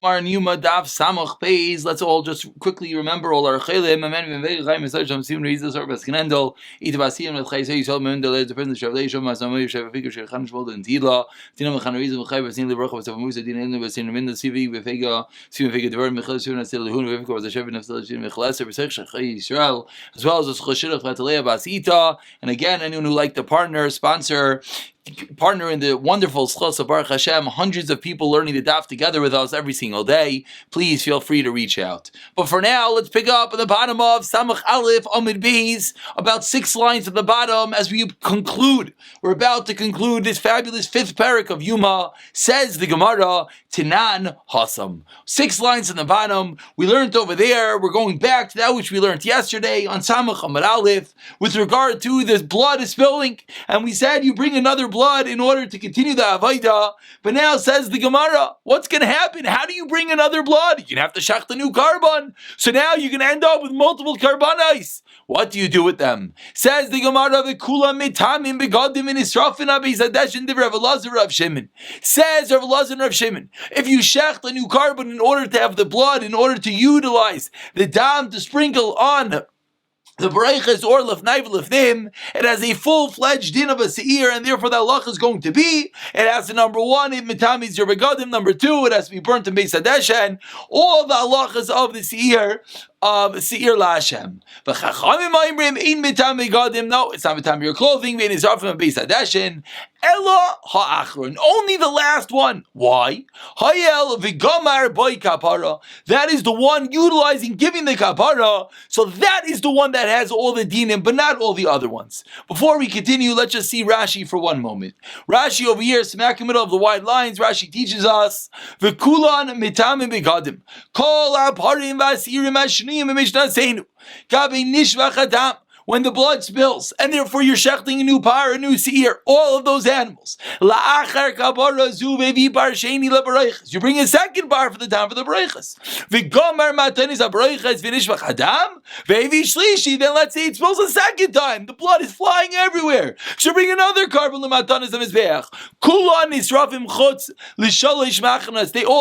Mar and Yoma Daf Samach Pays. Let's all just quickly remember all our chelim. Amen. V'vei Chaim Yisrael Shem Sim Reizah Sor Baskinendel. Ita Basiyam With Chayis Yisrael Mendel. The Prince Shavlei Shom Masamoy Shav Fikir Shech Chanish Volda and Tila. Tina Mechan Reizah V'Chay Basin Lebrocha V'Sav Musa Din Enu Basin Minda Sivi V'Fega Sivi V'Fega Devar Michal Shivna Sil Lehun V'Fega Was Hashem Nefsel Shin Michaleser V'Sech Shech Yisrael, as well as the Chashirach V'Atalea Basita. And again, anyone who liked to partner in the wonderful Schos of Baruch Hashem, hundreds of people learning the daf together with us every single day. Please feel free to reach out. But for now, let's pick up at the bottom of Samach Aleph Amid Beis, about 6 lines at the bottom as we conclude. We're about to conclude this fabulous 5th parak of Yoma. Says the Gemara, Tinan Hasam. 6 lines at the bottom. We learned over there. We're going back to that which we learned yesterday on Samach Amid Aleph with regard to this blood is spilling. And we said you bring another blood in order to continue the Avaida. But now says the Gemara, what's going to happen? How do you bring another blood? You're going to have to shach the new carbon. So now you're going to end up with multiple carbonis. What do you do with them? Says the Gemara, V'kula mitamim begadim in Israfin abizadesh div Rav Elazar Rav Shimon. Says Rav Elazar Rav Shimon, if you shech the new carbon in order to have the blood, in order to utilize the dam to sprinkle on the Bereiches or Lefnai V'Lefnim, it has a full-fledged din of a seir, and therefore the halach is going to be, it has to, number 1, if mitami is your begadim, number 2, it has to be burnt in Beis Hadeshen, all the halachas of the seir, of Seir LaHashem. No, it's not mitam your clothing, Ella ha'achron, only the last one. Why? Hayel v'gamar boy kapara. That is the one utilizing giving the kapara. So that is the one that has all the dinim, but not all the other ones. Before we continue, let's just see Rashi for one moment. Rashi over here, smack in the middle of the wide lines, Rashi teaches us v'kulan mitamim begadim kol aparim v'asirim ashnim v'mishnah seinu gabi nishvach adam. When the blood spills, and therefore you're shechting a new par, a new seir, all of those animals. You bring a second bar for the time for the bereiches. Then let's say it spills a second time. The blood is flying everywhere. So bring another carbon. They all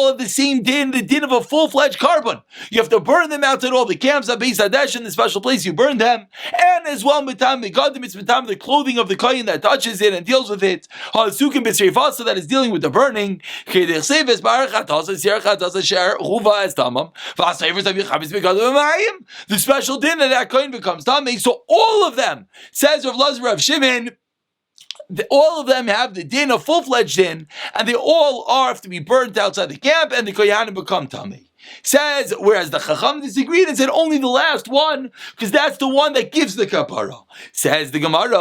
have the same din, the din of a full-fledged carbon. You have to burn them out at all the camps at Beis Hadeshen, the special place you burn them. And as well, mitam begadim, it's mitam the clothing of the kohen that touches it and deals with it. Ha'asukim b'sreifasa, that is dealing with the burning. The special din that kohen becomes tamei. So all of them, says Rav Elazar Rav Shimon, all of them have the din, a full-fledged din, and they all have to be burnt outside the camp, and the kohanim become tamei. Says, whereas the Chacham disagreed and said only the last one, because that's the one that gives the kapara. Says the Gemara,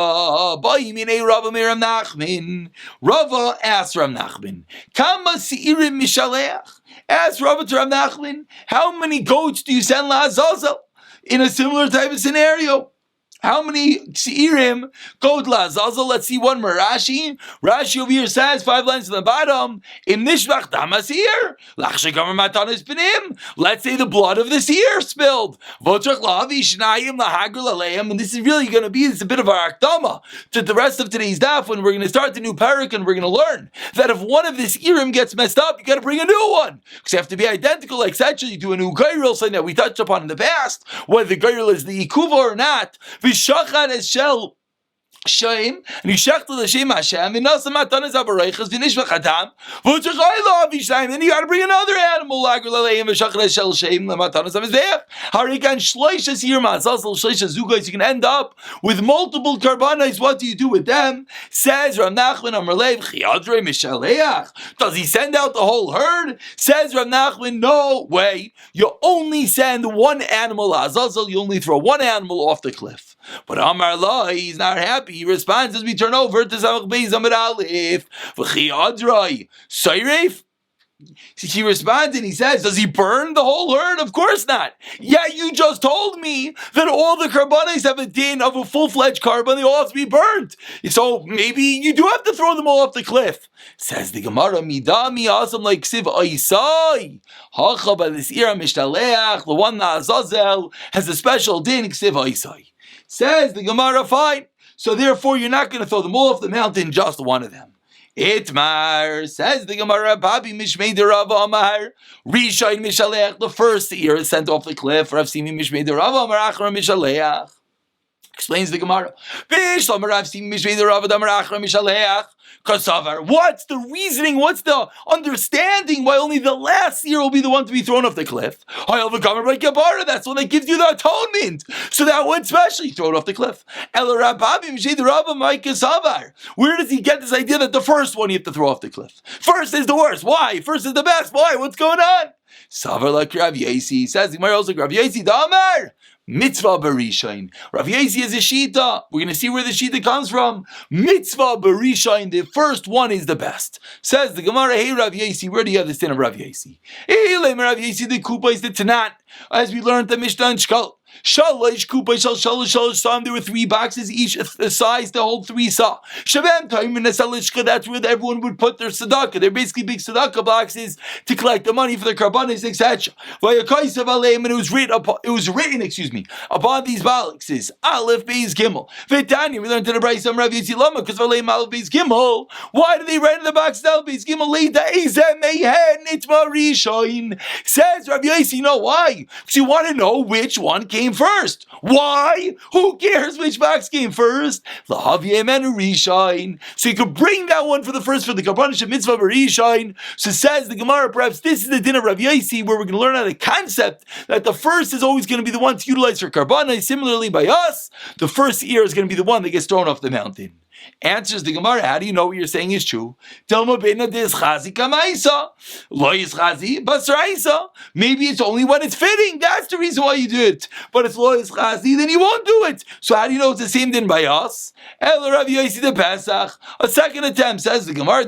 Rava asked Rav Nachman, Kama Seirim Mishaleach? Asked Rava to Rav Nachman, how many goats do you send LaAzazel in a similar type of scenario? How many seirim go to LaAzazel? Let's see one more. Rashi over here says 5 lines on the bottom. Im nishvach damasir lachshegamer matanis benim. Let's say the blood of the seir spilled. Votrach lavi shnayim lahager laleim. And this is really going to be a bit of our akdama to the rest of today's daf when we're going to start the new parak and we're going to learn that if one of the seirim gets messed up, you got to bring a new one because they have to be identical. Like such, you do a new gairil, something that we touched upon in the past, whether the gairil is the ikuva or not. V'shachan es shel Shem, and you shech to the Shem Hashem, and Nasa Matanas Abareichas, Vinishvach Adam, V'utzachayla Avishayim, then you got to bring another animal, Lager Laleim, V'shachan es shel Shem, Matanas Avizvech, Harikan Shloisha Sir Mazazal, Shloisha Zugais, you can end up with multiple karbanis. What do you do with them? Says Rav Nachman Amrlev, Chiadre Mishaleach. Does he send out the whole herd? Says Rav Nachman, no way. You only send one animal, Azazel, you only throw one animal off the cliff. But Amar Allah, he's not happy. He responds as we turn over to Samach Beis Amud Aleph. V'chi adrai Sairef. He responds and he says, does he burn the whole herd? Of course not. Yeah, you just told me that all the karbanis have a din of a full-fledged carbon. They all have to be burnt. So maybe you do have to throw them all off the cliff. Says the Gemara, Midami Asam like Siv Aisai. Hacha by this Ira Mishtaleach, the one that Azazel has a special din, Siv Aisai. Says the Gemara, fine. So therefore, you're not going to throw them all off the mountain, just one of them. Itmar, says the Gemara, Babi Mishmei de Rav Amar, Rishain Mishalech, the first ear is sent off the cliff, Rav Simi Mishmei de Rav Amar Achra Mishalech. Explains the Gemara. What's the reasoning? What's the understanding why only the last year will be the one to be thrown off the cliff? That's one that gives you the atonement. So that one especially thrown off the cliff. Where does he get this idea that the first one you have to throw off the cliff? First is the worst. Why? First is the best. Why? What's going on? Savar like Rav Yesi says the Gemara also Rav Yesi Damar. Mitzvah Barishain. Rav Yesi is a Shita. We're going to see where the Shita comes from. Mitzvah Barishain, the first one is the best. Says the Gemara, hey Rav Yesi, where do you have this din of Rav Yesi? Hey, Rav Yesi, the Kupa is the Tanat. As we learned the Mishnah and Shkal. Shalosh kupa shalosh sam. There were 3 boxes, each a size to hold 3 saw. Shavem time in the that's where everyone would put their tzedakah. They're basically big tzedakah boxes to collect the money for their karbanis, etc. And it was written, upon these boxes. Aleph Beis Gimel. V'tanya, we learned in the Brayso Rav Yitzi Lama because Valeim Aleph Beis Gimel. Why do they write in the box Aleph Beis Gimel? Leida Ezem Mehen Itma Rishain. Says Rav Yitzi, you know why? Because you want to know which one came first. Why? Who cares which box came first? Lahaviem and Rishain. So you could bring that one for the first for the Karbanis Mitzvah Rishain. So says the Gemara, perhaps this is the din of Rav Yossi, where we're going to learn out the concept that the first is always going to be the one to utilize for Karbanis. Similarly, by us, the first ear is going to be the one that gets thrown off the mountain. Answers the Gemara, how do you know what you're saying is true? Maybe it's only when it's fitting. That's the reason why you do it. But if lo is chazi, then you won't do it. So how do you know it's the same din by us? A second attempt, says the Gemara,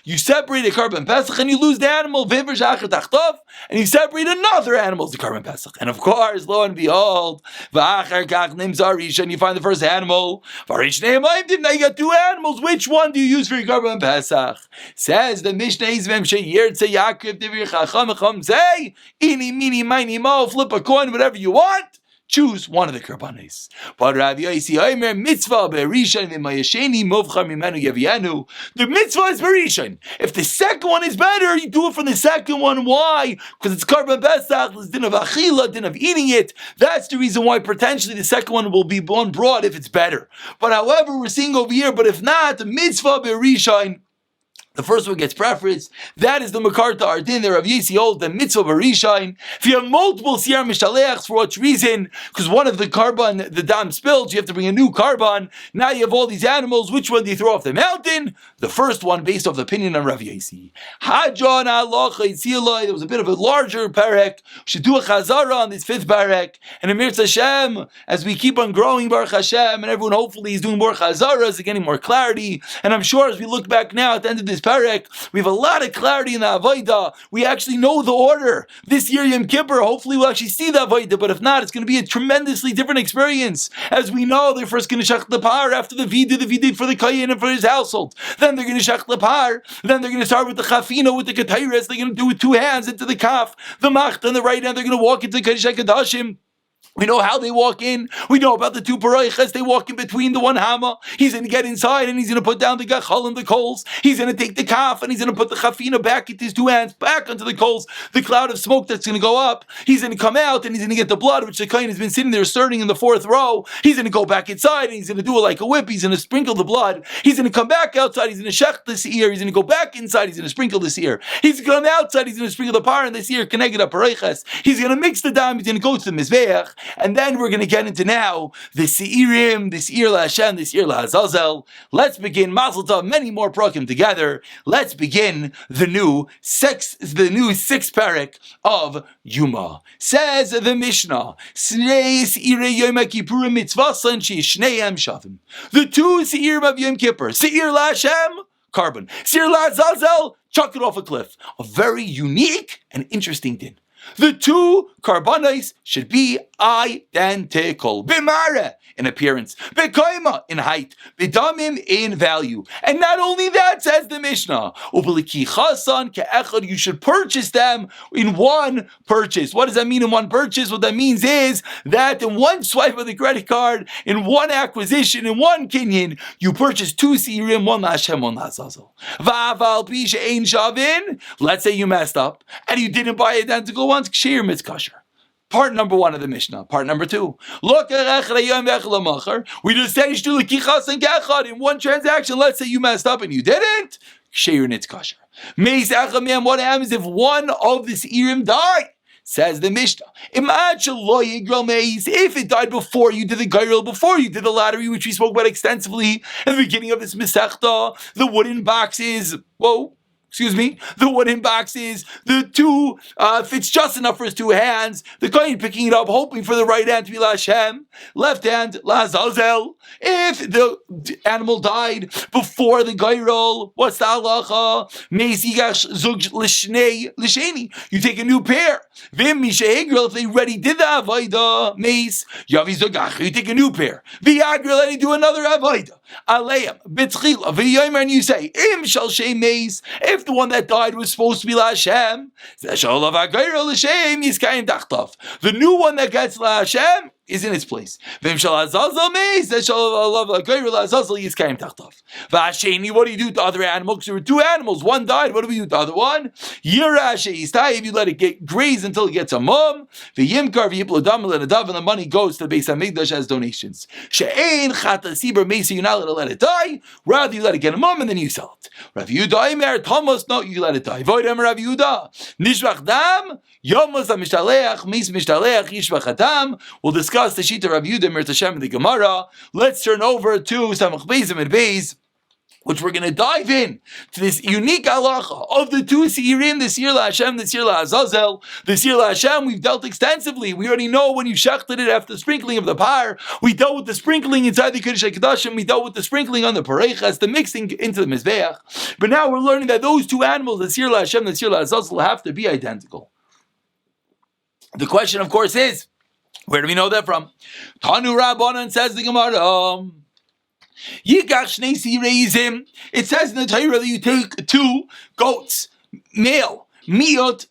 you separate a carbon pesach and you lose the animal, and you separate another animal, the carbon pesach. And of course, lo and behold, and you find the first animal. Now you got 2 animals. Which one do you use for your Karban Pesach? Says the Mishnah, say, "Ini, mini, mini, mo, flip a coin, whatever you want. Choose one of the Karbanis." But Rav Yossi Omer mitzvah berishain v'mayasheni movchar mimenu yavianu. The mitzvah is berishain. If the second one is better, you do it from the second one. Why? Because it's Karban Pesach, it's din of achila, din of eating it. That's the reason why potentially the second one will be one brought if it's better. But however, we're seeing over here, but if not, the mitzvah berishain, the first one gets preference. That is the Makarta Ardin there of Yisi Old, the Mitzvah Barishain. If you have multiple Siyar Mishaleachs, for what reason? Because one of the carbon, the dam spilled, you have to bring a new carbon. Now you have all these animals. Which one do you throw off the mountain? The first one, based off the opinion of Rav Yisi. Hajon Alocha Yitziloi, there was a bit of a larger parek. We should do a Chazara on this 5th parek. And Amir Hashem, as we keep on growing, Baruch Hashem, and everyone hopefully is doing more Chazaras, they're getting more clarity. And I'm sure as we look back now at the end of this parek, we have a lot of clarity in the Avodah. We actually know the order. This year, Yom Kippur, hopefully we'll actually see the Avodah, but if not, it's going to be a tremendously different experience. As we know, they're first going to shach the par after the Vidya for the Kayin and for his household. Then they're going to shach the par. Then they're going to start with the Chafina, with the Ketairis. They're going to do with 2 hands into the Kaf. The Macht on the right hand, they're going to walk into Kaddish HaKadoshim. We know how they walk in. We know about the 2 paraychas. They walk in between the 1 hammer. He's going to get inside and he's going to put down the gachal and the coals. He's going to take the kaf and he's going to put the chafina back into his 2 hands, back onto the coals. The cloud of smoke that's going to go up. He's going to come out and he's going to get the blood, which the kohen has been sitting there stirring in the 4th row. He's going to go back inside and he's going to do it like a whip. He's going to sprinkle the blood. He's going to come back outside. He's going to shech this ear. He's going to go back inside. He's going to sprinkle this ear. He's going to come outside. He's going to sprinkle the par in this ear. Connected up paraychas. He's going to mix the dam. He's going to go to the mizbeach. And then we're going to get into now the Seirim, this Eir LaHashem, this Eir LaHazazel. Let's begin Mazel Tov, many more prokim together. Let's begin the new 6th parak of Yoma. Says the Mishnah, the 2 Seirim of Yom Kippur, Seir LaHashem, carbon, Seir LaHazazel, chuck it off a cliff. A very unique and interesting din. The two karbanos should be identical. B'mara in appearance, b'koima in height, b'damim in value. And not only that, says the Mishnah, you should purchase them in one purchase. What does that mean in one purchase? What that means is that in one swipe of the credit card, in one acquisition, in one kinyan, you purchase two seirim, one Lashem, one Lazazel. Let's say you messed up and you didn't buy identical ones, ksheir mitzkasher. Part number one of the Mishnah. Part number two. Look, we just said in one transaction. Let's say you messed up and you didn't. What happens if one of the seirim died? Says the Mishnah. If it died before you did the gairil, before you did the lottery, which we spoke about extensively at the beginning of this Masechta, the wooden boxes. The wooden boxes, the two fits just enough for his two hands. The kohen picking it up, hoping for the right hand to be Lashem, left hand Lazazel. If the animal died before the gairol, what's the halacha? You take a new pair. If they already did the avodah, you take a new pair. Let me do another avodah. And you say, if the one that died was supposed to be Lashem, the new one that gets Lashem is in its place. What do you do to other animals? There were two animals. One died. What do we do to the other one? You let it get graze until it gets a mum. And the money goes to the Beis Hamikdash as donations. You're not allowed to let it die. Rather, you let it get a mum and then you sell it. Rav Yehuda, Thomas, no, you let it die. Rav Yehuda, Nishvach dam, Yoma mishtaleach, mis mishtaleach, yishvach adam. We'll discuss the sheet of Rav Yehuda, Mirtashem, and the Gemara. Let's turn over to Samach Beis and Beis, which we're going to dive in to this unique halacha of the two seirim, the seir LaHashem, the seir LaAzazel. The seir LaHashem we've dealt extensively. We already know when you shechted it after the sprinkling of the par. We dealt with the sprinkling inside the Kodesh HaKadoshim. We dealt with the sprinkling on the pareichas, the mixing into the mizbeach. But now we're learning that those two animals, the seir LaHashem, the seir LaAzazel, have to be identical. The question, of course, is, where do we know that from? Tanu Rabbanan, says the Gemara. It says in the Torah that you take two goats, male, miot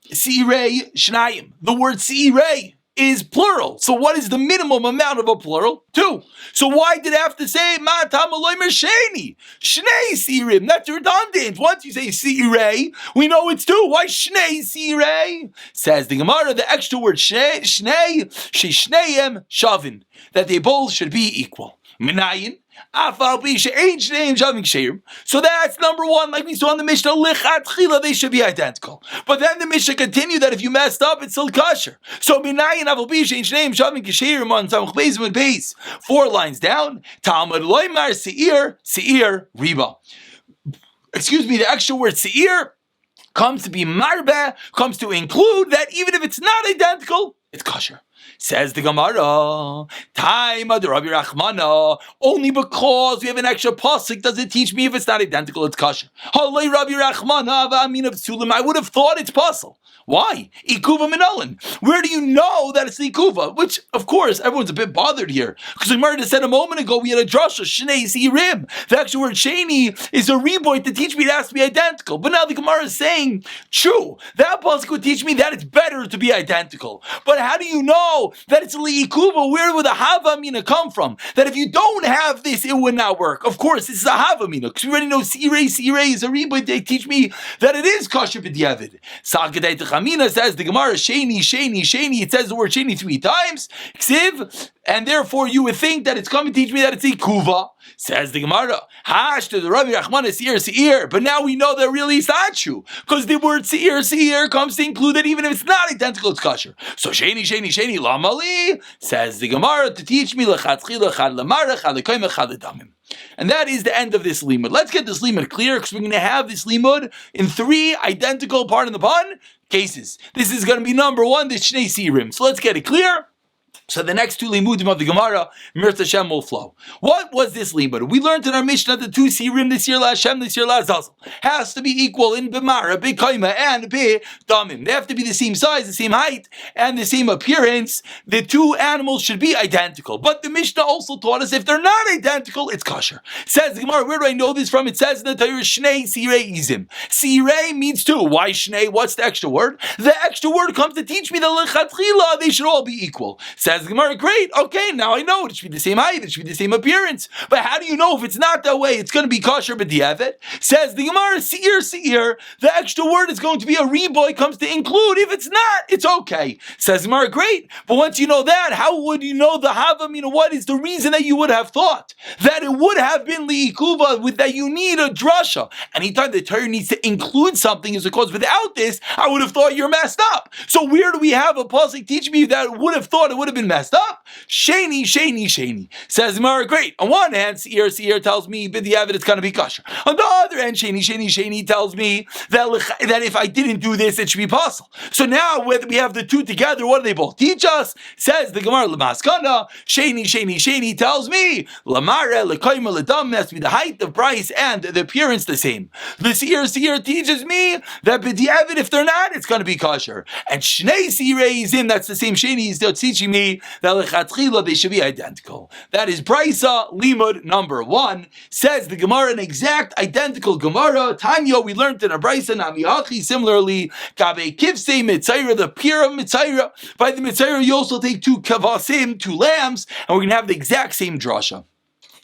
sirei shnayim. The word sirei is plural. So what is the minimum amount of a plural? Two. So why did I have to say ma'atam aloymer sheni? Shnei sirim. That's redundant. Once you say sirei, we know it's two. Why shnei sirei? Says the Gemara, the extra word shnei, shneim shavin. That they both should be equal. Minayin. So that's number one, like we saw in the Mishnah, they should be identical. But then the Mishnah continued that if you messed up, it's still kosher. So 4 lines down, the extra word seir comes to be marbe, comes to include that even if it's not identical, it's kosher. Says the Gemara, time of the Rabbi Rachmana, only because we have an extra pasuk does it teach me if it's not identical, it's kosher. I would have thought it's possible. Why? Ikuva minolin. Where do you know that it's the ikuva? Which, of course, everyone's a bit bothered here. Because like Marta said a moment ago, we had a drasha, shnei sirim. The actual word sheni is a reboy to teach me it has to be identical. But now the Gemara is saying, true, that pasuk would teach me that it's better to be identical. But how do you know that it's li'ikuva? Where would the havamina come from? That if you don't have this, it would not work. Of course, this is a havamina. Because we already know sirei is a reboy. They teach me that it is kosher b'diavad. Amina says the Gemara sheni. It says the word sheni 3 times. Ksiv, and therefore you would think that it's coming to teach me that it's ikuva. Says the Gemara, hash to the Rabbi Rachman seir. But now we know that really it's not true because the word seir comes to include that even if it's not identical, it's kosher. So sheni lamali, says the Gemara, to teach me lechatzchila chad lemarach chad lekoyim chad ledamim. And that is the end of this limud. Let's get this limud clear because we're going to have this limud in 3 identical part in the pun cases. This is going to be number 1, the shnei sirim. So let's get it clear. So the next two limudim of the Gemara, Mirz Hashem, will flow. What was this limud? We learned in our Mishnah that two sirim, this year Hashem, this year Azazel, has to be equal in B'mara, B'koima, and B'damim. They have to be the same size, the same height, and the same appearance. The two animals should be identical. But the Mishnah also taught us if they're not identical, it's kosher. Says the Gemara, where do I know this from? It says in the Torah, Shnei Sirei Izim. Sirei means two. Why Shnei? What's the extra word? The extra word comes to teach me that Lechatchila, they should all be equal. Says the Gemara, great, okay, now I know it should be the same height, it should be the same appearance. But how do you know if it's not that way? It's going to be kosher b'diavad. Says the Gemara, seir, the extra word is going to be a reboy, comes to include. If it's not, it's okay. Says the Gemara, great, but once you know that, how would you know the hava? What is the reason that you would have thought that it would have been liikuva, with that you need a drasha? Anytime the Torah needs to include something is because without this, I would have thought you're messed up. So where do we have a pasuk teach me that would have thought it would have been messed up? Sheni. Says the Gemara, great. On one hand, Seir tells me b'diavad it's going to be kosher. On the other hand, Sheni tells me that if I didn't do this, it should be possible. So now when we have the two together, what do they both teach us? Says the Gemara, l'maskana, Sheni tells me l'mare, l'koyma, l'dam has to be the height, the price, and the appearance the same. The Seir teaches me that b'diavad, if they're not, it's going to be kosher. And Shnei Sirei Izim, that's the same Sheni, is still teaching me that lechatchila they should be identical. That is Brisa Limud number 1. Says the Gemara, an exact identical Gemara. Tanya, we learned in a Brisa Namiachi. Similarly, Kabe Kivsei Mitzaira, the peer of Mitzaira. By the Mitzaira, you also take two kavasim, two lambs, and we're going to have the exact same drasha.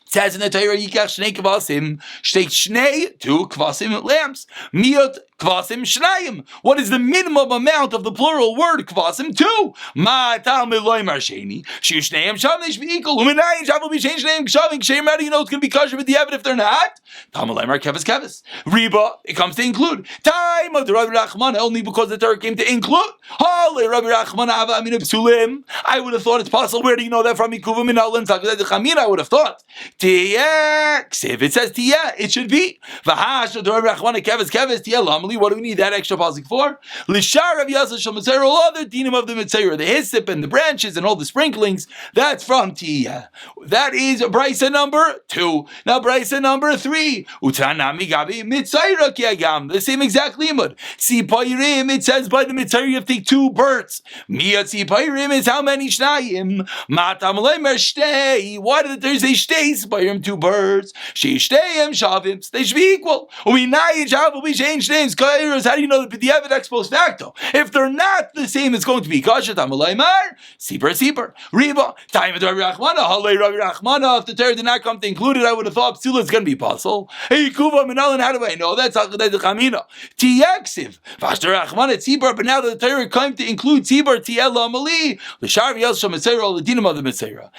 Says in the Torah, Yikach Shnei Kvasim, take Shnei, two Kvasim lambs, Miot Kvasim Shnayim. What is the minimum amount of the plural word Kvasim? 2. Ma Tal Miloimar Sheni, Shir Shnayim Shav, they should be equal. Uminayin Shav will be changed Shnayim Shaving. Shem, how do you know it's going to be kosher with the Evid if they're not? Tal Miloimar Kevis. Reba, it comes to include. Time of the Rabbi Rachman, only because the Torah came to include. Holy Rabbi Rachman Ava Amina Psulim. I would have thought it's possible. Where do you know that from? Mikuvim in Alan Takazet Chamina, I would have thought. If it says Tiyah, it should be. Vahash the Rabbi Rachman Kevis Tiyah Lamali. What do we need that extra pasuk for? Lishar Rav Yasser Shel Mitzayra, all other dinim of the Mitzayra, the hyssop and the branches and all the sprinklings, that's from Tiyah. That is Brisa number 2. Now Brisa number 3. Utanami Gabi Mitzayra Kiagam, the same exact limud. Sipayrim, it says by the Mitzayra you have to take 2 birds. Miyat Sipayrim is how many Shnayim? Matam Leimer Shtei. Why did the Torah say Shtei? Sipayrim 2 birds. She Shteiim Shavim. They should be equal. Uinayin Shavu we change names. How do you know that the evidence ex post facto? If they're not the same, it's going to be kasher. Tamalaymar, Sipar, Reba, time of Rabbi Rachmana, Halei Rabbi Rachmana. If the Torah did not come to include it, I would have thought Psula is going to be possible. Hey, Kuva Minalan, how do I know? That's Hakaday the Chamina. Tiyaksiv, Vashter Rachmana, Tzibur, but now that the Torah came to include Tzibur, Tiela Amali, the Sharv Yelsham Mitzayra, the Dinam of the Mitzayra.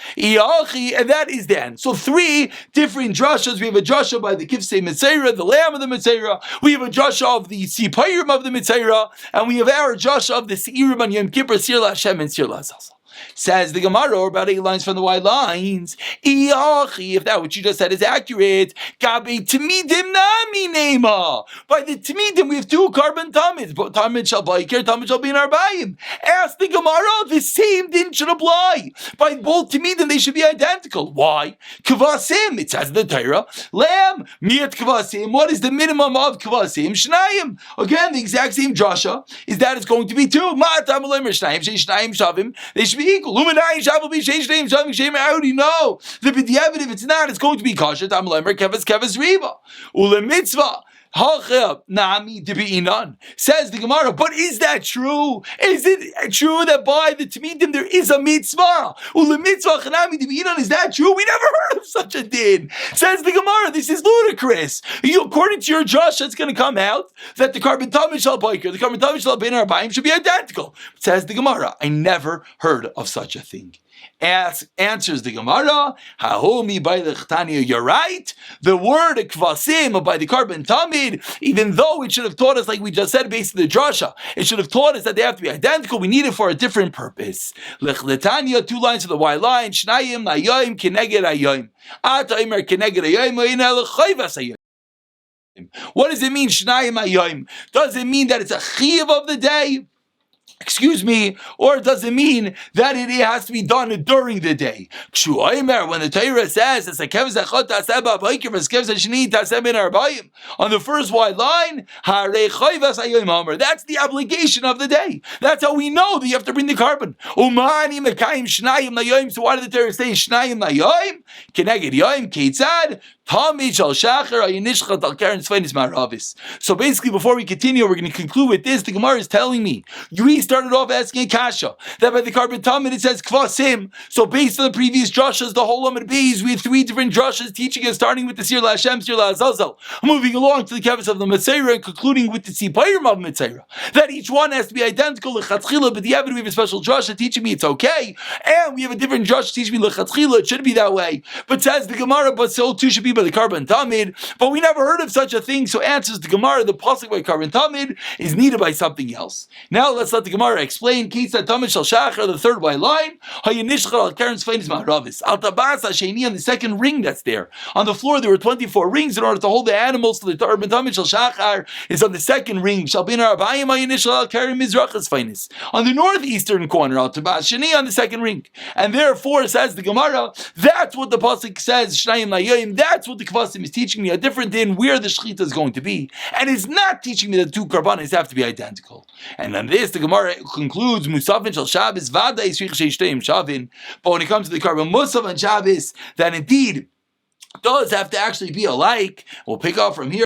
And that is then. So 3 different drashas. We have a drasha by the Kivsei Mitzayra, the Lamb of the Mitzayra. We have a drasha of the Sipayrim of the Mitzayra, and we have our Josh of the Seirim on Yom Kippur, Sir LaHashem and Sir LaZalzel. Says the Gemara, about 8 lines from the wide lines. If that what you just said is accurate, Gabi Tamidim Nami Nema. By the Tamidim, we have 2 carbon Tamids. Tamid shall Baikir, Tamid shall be in Arbaim. Ask the Gemara, the same din should apply. By both Tamidim, they should be identical. Why? Kvasim, it says in the Torah, Lamb, Miat Kvasim. What is the minimum of Kvasim? Shnayim. Again, the exact same drasha is that it's going to be 2. Ma'atam Lemer Shnayim, Shnayim Shavim. They should be equal. How do you know the b'diavad? If it's not, it's going to be kosher. Tam lemer keves riba ule mitzvah. Says the Gemara, but is that true? Is it true that by the Tamidim there is a mitzvah? Is that true? We never heard of such a din. Says the Gemara, this is ludicrous. According to your Josh, it's going to come out that the carbon tamid shal biker, the carbon tamid shal bin arbaim should be identical. Says the Gemara, I never heard of such a thing. Answers the Gemara, Hahomi by the Chtania, you're right. The word kvasim by the carbon tamid, even though it should have taught us, like we just said, based on the drasha, it should have taught us that they have to be identical. We need it for a different purpose. L'chletania, 2 lines of the Y line, Shnayim layoim keneged ayoim. Ataimer keneged ayoim le'ina l'chayvas ayoim. What does it mean, Shnayim ayoim? Does it mean that it's a chiv of the day? or does it mean that it has to be done during the day? When the Torah says it's on the first wide line, that's the obligation of the day. That's how we know that you have to bring the carbon. So why did the Torah say Shnayim Layom? Keneged Yom Keitzad? So basically, before we continue, we're going to conclude with this. The Gemara is telling me, we started off asking a kasha, that by the carbon tamid it says kvasim. So based on the previous drashas, the whole Amud Beis, we have three different drashas teaching us, starting with the Sir LaHashem, Sir LaAzazel, moving along to the kevis of the Metzora, and concluding with the Tzipayim of Metzora. That each one has to be identical, l'chatchila, but the Yavin, we have a special drasha teaching me it's okay, and we have a different drasha teaching me l'chatchila, it should be that way. But says the Gemara, but so too should be by the carbon tamid, but we never heard of such a thing. So answers the Gemara, the pasuk by carbon tamid is needed by something else. Now let's let the Gemara explain. Kitza tamid shel shachar, the third white line. Hayinishchar al karen sfeinis ma'aravis al tabas hasheni, on the second ring that's there on the floor. There were 24 rings in order to hold the animals. So the carbon tamid shel shachar is on the second ring. Shall be in arbayim hayinishchar al karen mizrachas sfeinis, on the northeastern corner. Al tabas hasheni, on the second ring, and therefore says the Gemara, that's what the pasuk says. Shnayim layim. That's what the kvasim is teaching me, a different din where the shechita is going to be, and it's not teaching me that two karbanis have to be identical. And on this, the Gemara concludes Musafin shel Shabbos vada isrich sheishteim shavin. But when it comes to the carbon Musaf and Shabbos, that indeed does have to actually be alike. We'll pick up from here.